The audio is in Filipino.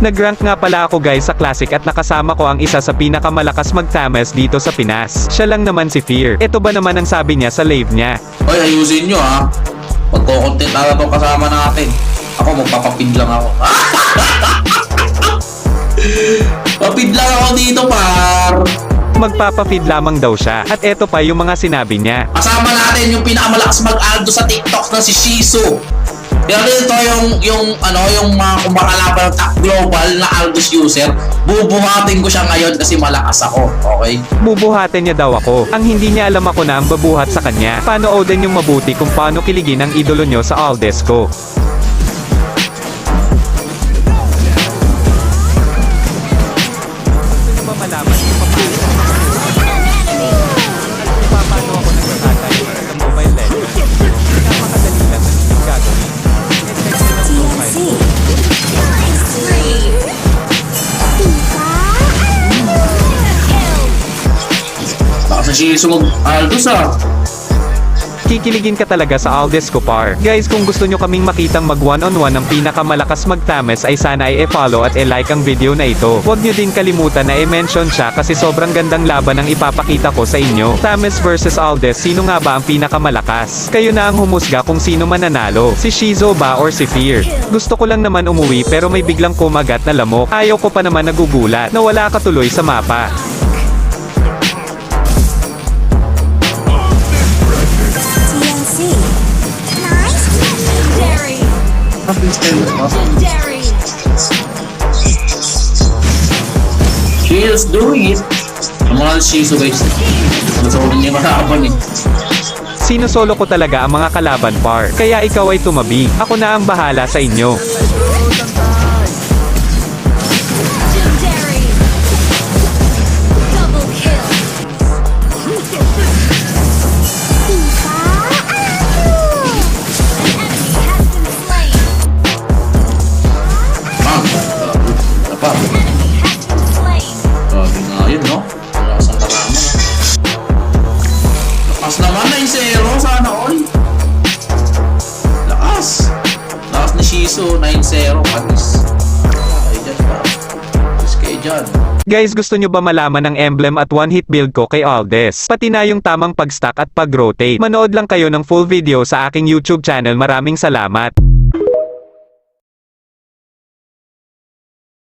Nag-rank nga pala ako guys sa Classic at nakasama ko ang isa sa pinakamalakas mag-tames dito sa Pinas. Siya lang naman si Fear. Ito ba naman ang sabi niya sa live niya? Hoy, ayusin nyo ha. Magko-content na itong kasama natin. Ako, magpapapid lang ako. Papid lang ako dito, par. Magpapafeed lamang daw siya. At eto pa yung mga sinabi niya. Kasama natin yung pinakamalakas mag-aldo sa TikTok na si Shizu. Pero dito yung mga kumakalaban ng top global na Aldos user, bubuhatin ko siya ngayon kasi malakas ako, okay? Bubuhatin niya daw ako. Ang hindi niya alam ako na ang babuhat sa kanya. Panoodan yung mabuti kung paano kiligin ang idolo nyo sa Aldes ko. Gusto nyo ba malaman kung paano ako nagtatay sa Mobile Legends? Napakadali lang ang inyong gagawin. Baka sa Shizu mag-Aldos Kikiligin ka talaga sa Aldes ko par. Guys, kung gusto nyo kaming makitang mag one-on-one ng pinakamalakas magtames ay sana ay e-follow at e-like ang video na ito. Huwag nyo din kalimutan na i-mention siya kasi sobrang gandang laban ang ipapakita ko sa inyo. Tames versus Aldes, sino nga ba ang pinakamalakas? Kayo na ang humusga kung sino mananalo. Si Shizu ba or si Fear? Gusto ko lang naman umuwi pero may biglang kumagat na lamok. Ayaw ko pa naman nagugulat na wala ka tuloy sa mapa. Legendary. She's doing it. Ang mga Shizu guys. Gusto ko niya malaban eh. Sinusolo ko talaga ang mga kalaban par. Kaya ikaw ay tumabi. Ako na ang bahala sa inyo. Legendary. Double kill. An enemy has been slain. Ma'am, apa? Enemy has been slain. Grabe nga yun, no? Lakas ang kalaman. Lakas naman na yung zero, sana all. Lakas. Lakas ni Shizu, 9-0, panis. Kayo dyan pa. Panis kayo dyan. Guys, gusto nyo ba malaman ang emblem at one-hit build ko kay Aldes? Pati na yung tamang pag-stack at pag-rotate. Manood lang kayo ng full video sa aking YouTube channel. Maraming salamat.